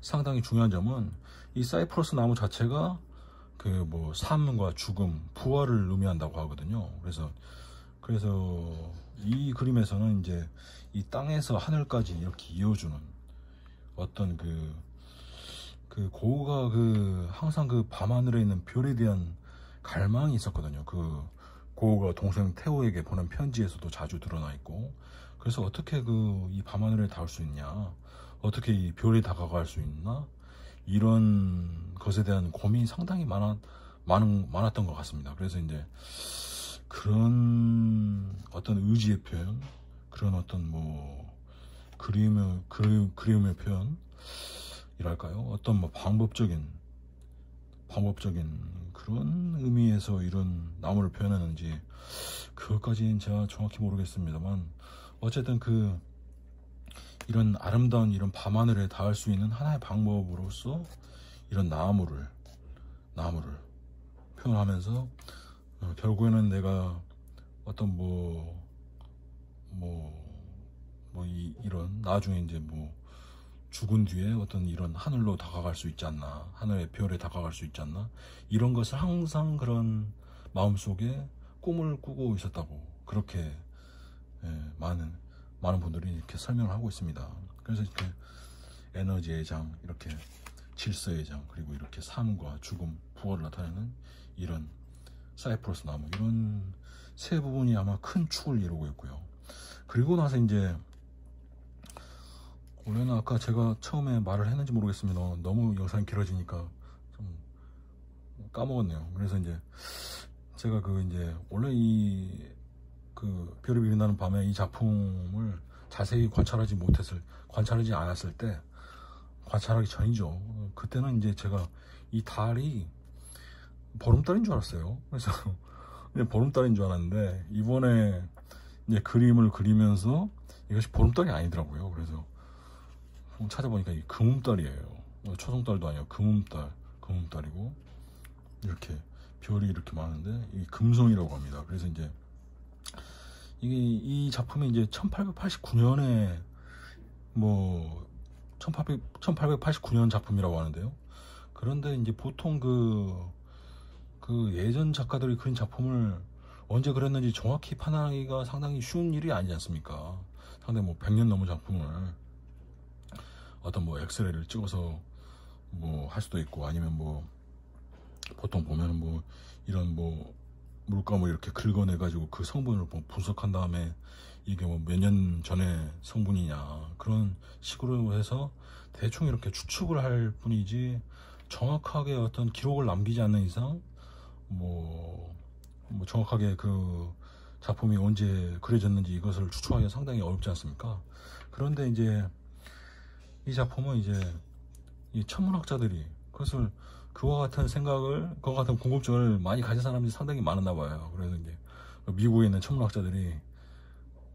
상당히 중요한 점은 이 사이프러스 나무 자체가 그 뭐 삶과 죽음, 부활을 의미한다고 하거든요. 그래서 이 그림에서는 이제 이 땅에서 하늘까지 이렇게 이어주는 어떤 그 고흐가 항상 그 밤하늘에 있는 별에 대한 갈망이 있었거든요. 그 고흐가 동생 테오에게 보낸 편지에서도 자주 드러나 있고, 그래서 어떻게 이 밤하늘에 닿을 수 있냐, 어떻게 이 별에 다가갈 수 있나, 이런 것에 대한 고민이 상당히 많았던 것 같습니다. 그래서 이제 그런 어떤 의지의 표현, 그런 어떤 뭐 그림의 표현이랄까요? 어떤 뭐 방법적인 그런 의미에서 이런 나무를 표현했는지 그것까지는 제가 정확히 모르겠습니다만, 어쨌든 이런 아름다운 이런 밤하늘에 닿을 수 있는 하나의 방법으로서 이런 나무를 표현하면서 결국에는 내가 어떤 이런 나중에 이제 뭐 죽은 뒤에 어떤 이런 하늘로 다가갈 수 있지 않나, 하늘의 별에 다가갈 수 있지 않나, 이런 것을 항상 그런 마음속에 꿈을 꾸고 있었다고, 그렇게 많은 분들이 이렇게 설명을 하고 있습니다. 그래서 이렇게 에너지의 장, 이렇게 질서의 장, 그리고 이렇게 삶과 죽음, 부활을 나타내는 이런 사이프러스 나무, 이런 세 부분이 아마 큰 축을 이루고 있고요. 그리고 나서 이제 원래는 아까 제가 처음에 말을 했는지 모르겠습니다. 너무 영상이 길어지니까 좀 까먹었네요. 그래서 이제 제가 원래 별이 빛나는 밤에 이 작품을 자세히 관찰하지 않았을 때, 관찰하기 전이죠. 그때는 이제 제가 이 달이 보름달인 줄 알았어요. 그래서 그냥 보름달인 줄 알았는데, 이번에 이제 그림을 그리면서 이것이 보름달이 아니더라고요. 그래서 찾아보니까 이 금음달이에요. 초승달도 아니고 금음달이고, 이렇게 별이 이렇게 많은데 이 금성이라고 합니다. 그래서 이제 이 작품이 이제 1889년에 1889년 작품이라고 하는데요. 그런데 이제 보통 그 예전 작가들이 그린 작품을 언제 그렸는지 정확히 판단하기가 상당히 쉬운 일이 아니지 않습니까? 상당히 뭐 100년 넘은 작품을 어떤 뭐 엑스레이를 찍어서 뭐 할 수도 있고, 아니면 뭐 보통 보면은 뭐 이런 뭐 물감을 이렇게 긁어내 가지고 그 성분을 뭐 분석한 다음에 이게 뭐 몇 년 전의 성분이냐, 그런 식으로 해서 대충 이렇게 추측을 할 뿐이지, 정확하게 어떤 기록을 남기지 않는 이상 뭐 정확하게 그 작품이 언제 그려졌는지 이것을 추측하기가 상당히 어렵지 않습니까? 그런데 이제 이 작품은 이제 이 천문학자들이 그와 같은 궁금증을 많이 가진 사람들이 상당히 많았나 봐요. 그래서 이제 미국에 있는 천문학자들이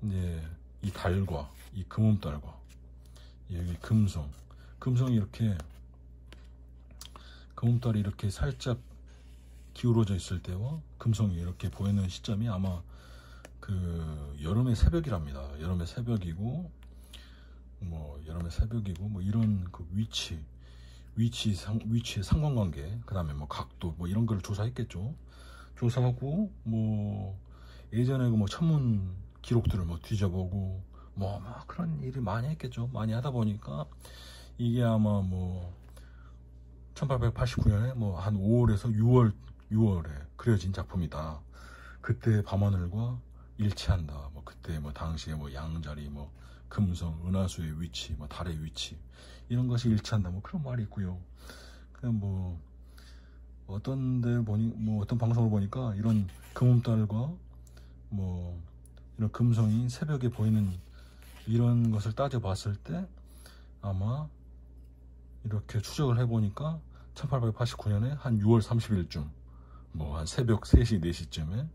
이제 이 달과 이 금음달과 여기 금성이 이렇게, 금음달이 이렇게 살짝 기울어져 있을 때와 금성이 이렇게 보이는 시점이 아마 그 여름의 새벽이랍니다. 여름의 새벽이고 뭐 이런 그 위치의 상관관계, 그 다음에 뭐 각도 뭐 이런 걸 조사했겠죠. 조사하고 뭐 예전에 그 뭐 천문 기록들을 뭐 뒤져보고 뭐 막 그런 일을 많이 했겠죠. 많이 하다 보니까 이게 아마 뭐 1889년에 뭐 한 5월에서 6월에 그려진 작품이다. 그때 밤하늘과 일치한다. 뭐 그때 뭐 당시에 뭐 양자리, 뭐 금성, 은하수의 위치, 뭐 달의 위치 이런 것이 일치한다. 뭐 그런 말이 있고요. 그냥 뭐 어떤 데 보니 뭐 어떤 방송을 보니까 이런 금음달과 뭐 이런 금성이 새벽에 보이는 이런 것을 따져봤을 때 아마 이렇게 추적을 해보니까 1889년에 한 6월 30일쯤 뭐 한 새벽 3시 4시쯤에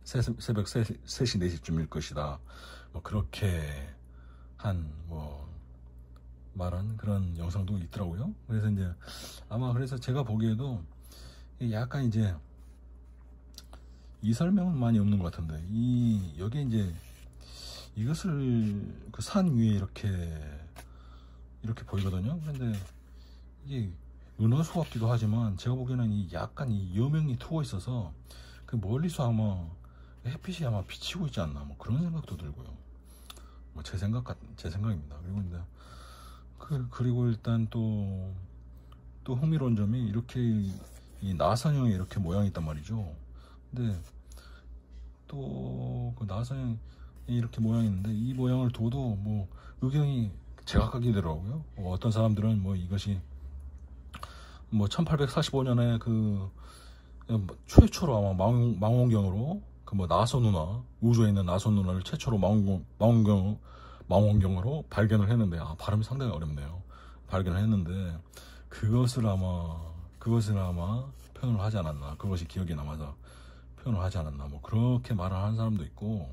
새벽 3시 4시쯤일 것이다. 뭐 그렇게 한 뭐 말한 그런 영상도 있더라고요. 그래서 이제 아마 그래서 제가 보기에도 약간 이제 이 설명은 많이 없는 것 같은데 여기 이제 이것을 그 산 위에 이렇게 보이거든요. 그런데 이게 은하수 같기도 하지만 제가 보기에는 약간 이 여명이 트고 있어서 그 멀리서 아마 햇빛이 아마 비치고 있지 않나 뭐 그런 생각도 들고요. 뭐 제 생각입니다. 그리고 이제 그리고 일단 또 흥미로운 점이 이렇게 이 나선형이 이렇게 모양이 있단 말이죠. 근데 또 그 나선형이 이렇게 모양이 있는데 이 모양을 둬도 뭐 의견이 제각각이더라고요. 어떤 사람들은 뭐 이것이 뭐 1845년에 그 최초로 아마 망원경으로 그 뭐 나선 누나, 우주에 있는 나선 누나를 최초로 망원경으로 발견을 했는데 발음이 상당히 어렵네요. 발견을 했는데 그것을 아마 표현을 하지 않았나, 그것이 기억에 남아서 표현을 하지 않았나 뭐 그렇게 말을 하는 사람도 있고,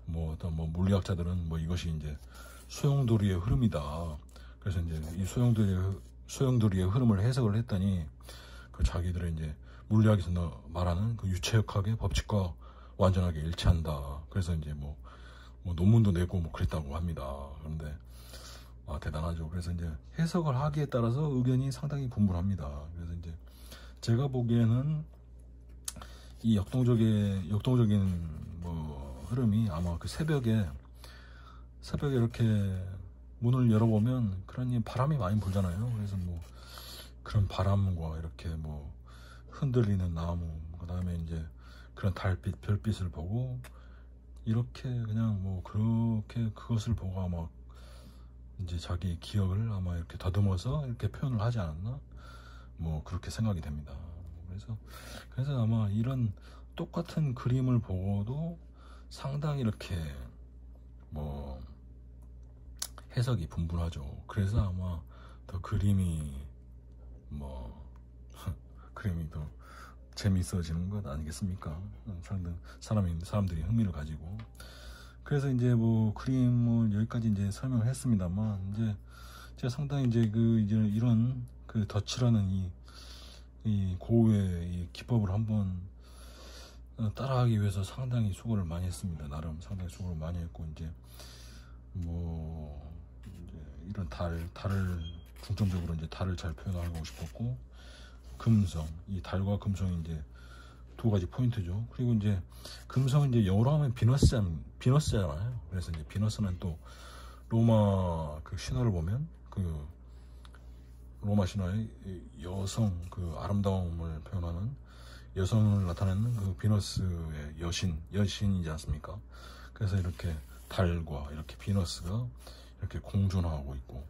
뭐 어떤 뭐 물리학자들은 뭐 이것이 이제 소용돌이의 흐름이다. 그래서 이제 이 소용돌이의 흐름을 해석을 했더니 그 자기들의 이제 물리학에서 말하는 그 유체역학의 법칙과 완전하게 일치한다. 그래서 이제 뭐 논문도 내고 뭐 그랬다고 합니다. 그런데 대단하죠. 그래서 이제 해석을 하기에 따라서 의견이 상당히 분분합니다. 그래서 이제 제가 보기에는 이 역동적인 뭐 흐름이 아마 그 새벽에 이렇게 문을 열어보면 그런 바람이 많이 불잖아요. 그래서 뭐 그런 바람과 이렇게 뭐 흔들리는 나무, 그 다음에 이제 그런 달빛, 별빛을 보고 이렇게 그냥 뭐 그렇게 그것을 보고 아마 이제 자기 기억을 아마 이렇게 더듬어서 이렇게 표현을 하지 않았나 뭐 그렇게 생각이 됩니다. 그래서 아마 이런 똑같은 그림을 보고도 상당히 이렇게 뭐 해석이 분분하죠. 그래서 아마 더 그림이 더 재미있어지는 것 아니겠습니까? 사람들이 흥미를 가지고. 그래서 이제 뭐 그림을 여기까지 이제 설명을 했습니다만, 이제 제가 상당히 이제 이런 그 덫이라는 이 고유의 이 기법을 한번 따라하기 위해서 상당히 수고를 많이 했습니다. 나름 상당히 수고를 많이 했고, 이제 이런 달을 중점적으로 이제 달을 잘 표현하고 싶었고, 이 달과 금성이 이제 두 가지 포인트죠. 그리고 이제 금성은 이제 영어로 하면 비너스잖아요. 그래서 이제 비너스는 또 로마 그 신화를 보면 그 로마 신화의 여성 그 아름다움을 표현하는 여성을 나타내는 그 비너스의 여신이지 않습니까? 그래서 이렇게 달과 이렇게 비너스가 이렇게 공존하고 있고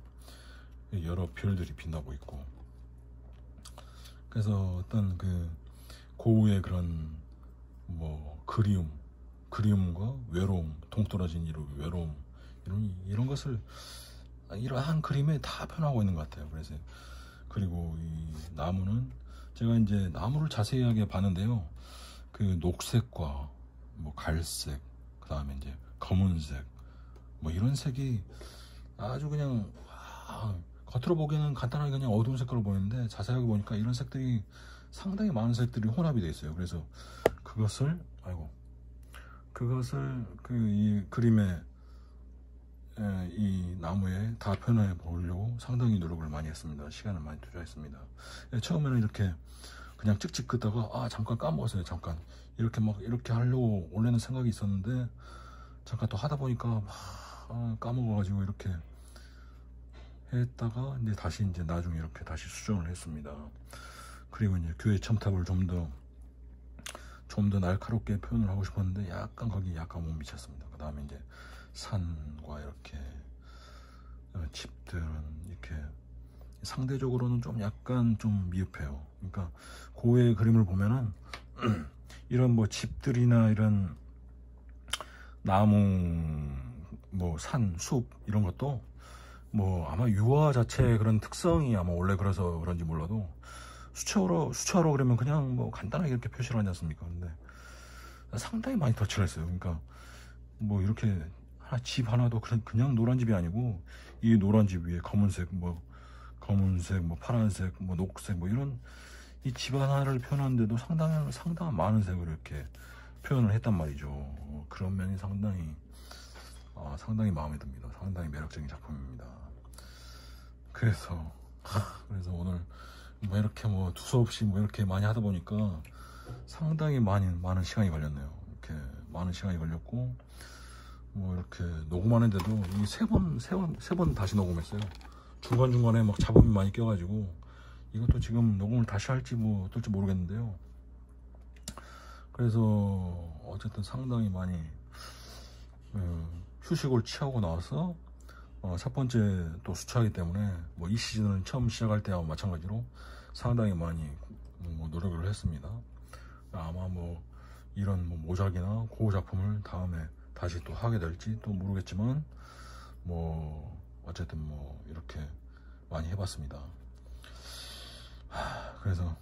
여러 별들이 빛나고 있고, 그래서 어떤 그 고우의 그런 뭐 그리움과 외로움, 동떨어진 이런 외로움, 이런 것을 이러한 그림에 다 표현하고 있는 것 같아요. 그리고 이 나무는 제가 이제 나무를 자세하게 봤는데요. 그 녹색과 뭐 갈색, 그 다음에 이제 검은색, 뭐 이런 색이 아주 그냥 겉으로 보기에는 간단하게 그냥 어두운 색깔로 보이는데 자세하게 보니까 이런 색들이 상당히 많은 색들이 혼합이 되어 있어요. 그래서 그것을 그 이 그림에 이 나무에 다 표현해 보려고 상당히 노력을 많이 했습니다. 시간을 많이 투자했습니다. 처음에는 이렇게 그냥 찍찍 긋다가 잠깐 까먹었어요. 잠깐 이렇게 막 이렇게 하려고 원래는 생각이 있었는데 잠깐 또 하다 보니까 막 까먹어가지고 이렇게 했다가 이제 다시 이제 나중에 이렇게 다시 수정을 했습니다. 그리고 이제 교회 첨탑을 좀 더 날카롭게 표현을 하고 싶었는데 약간 거기 약간 못 미쳤습니다. 그 다음에 이제 산과 이렇게 집들은 이렇게 상대적으로는 좀 약간 좀 미흡해요. 그러니까 고의 그림을 보면은 이런 뭐 집들이나 이런 나무 뭐 산, 숲 이런 것도 뭐 아마 유화 자체의 그런 특성이 아마 원래 그래서 그런지 몰라도 수채화로 그러면 그냥 뭐 간단하게 이렇게 표시를 하지 않습니까? 근데 상당히 많이 터치를 했어요. 그러니까 뭐 이렇게 집 하나도 그냥 노란 집이 아니고 이 노란 집 위에 검은색 뭐 파란색 뭐 녹색 뭐 이런 이 집 하나를 표현하는데도 상당한 많은 색으로 이렇게 표현을 했단 말이죠. 그런 면이 상당히 마음에 듭니다. 상당히 매력적인 작품입니다. 그래서 오늘 뭐 이렇게 뭐 두서없이 뭐 이렇게 많이 하다 보니까 상당히 많은 시간이 걸렸네요. 이렇게 많은 시간이 걸렸고 뭐 이렇게 녹음하는데도 이 세 번 다시 녹음했어요. 중간중간에 막 잡음이 많이 껴가지고 이것도 지금 녹음을 다시 할지 뭐 어떨지 모르겠는데요. 그래서 어쨌든 상당히 많이 휴식을 취하고 나와서 첫 번째 또 수차이기 때문에 뭐 이 시즌을 처음 시작할 때와 마찬가지로 상당히 많이 노력을 했습니다. 아마 뭐 이런 뭐 모작이나 고 작품을 다음에 다시 또 하게 될지 또 모르겠지만 뭐 어쨌든 뭐 이렇게 많이 해봤습니다. 그래서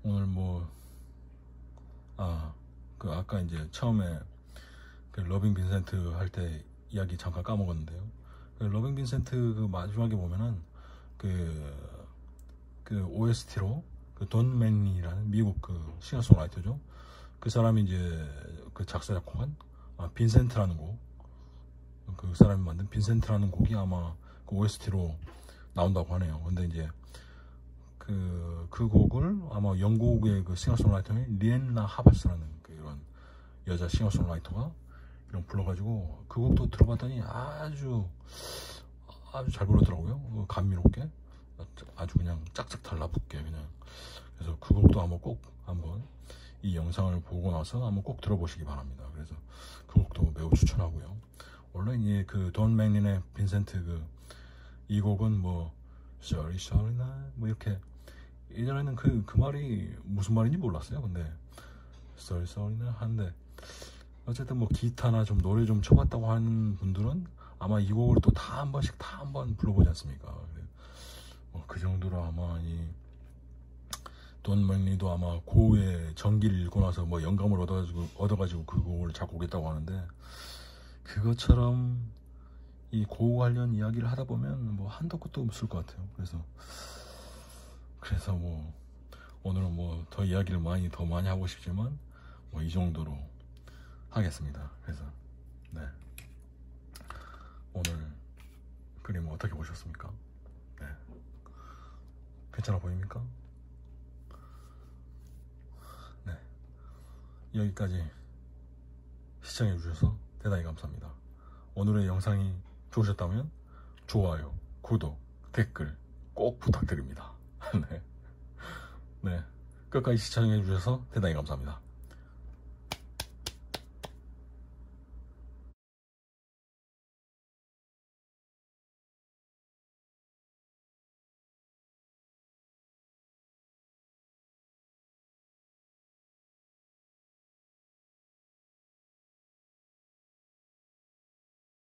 오늘 뭐 아까 이제 처음에 그 러빙 빈센트 할 때 이야기 잠깐 까먹었는데요. 그 러빙 빈센트 그 마지막에 보면은 그 OST로 그 돈 맨니라는 미국 그 싱어송라이터죠. 그 사람이 이제 그 작사 작곡한 빈센트라는 곡, 그 사람이 만든 빈센트라는 곡이 아마 그 OST로 나온다고 하네요. 근데 이제 그 곡을 아마 영국의 그 싱어송라이터인 리엔나 하바스라는 이런 여자 싱어송라이터가 이런 불러가지고 그 곡도 들어봤더니 아주 잘 부르더라고요. 감미롭게 아주 그냥 짝짝 달라붙게 그냥. 그래서 그 곡도 한번 이 영상을 보고 나서 한번 꼭 들어보시기 바랍니다. 그래서 그 곡도 매우 추천하고요. 원래 이제 그 돈 맥린의 빈센트 이 곡은 뭐 sorry 나 뭐 이렇게 예전에는 그 말이 무슨 말인지 몰랐어요. 근데 sorry 나 하는데 어쨌든 뭐 기타나 좀 노래 좀 쳐봤다고 하는 분들은 아마 이 곡을 또 다 한 번 불러보지 않습니까? 그 정도로 아마 이 돈 맥리도 아마 고의 전기를 읽고 나서 뭐 영감을 얻어가지고 그 곡을 작곡했다고 하는데 그것처럼 이 고 관련 이야기를 하다 보면 뭐 한도 끝도 없을 것 같아요. 그래서 뭐 오늘은 뭐 더 이야기를 더 많이 하고 싶지만 뭐 이 정도로 하겠습니다. 그래서 네, 오늘 그림 어떻게 보셨습니까? 네, 괜찮아 보입니까? 네, 여기까지 시청해 주셔서 대단히 감사합니다. 오늘의 영상이 좋으셨다면 좋아요, 구독, 댓글 꼭 부탁드립니다. 네, 끝까지 시청해 주셔서 대단히 감사합니다.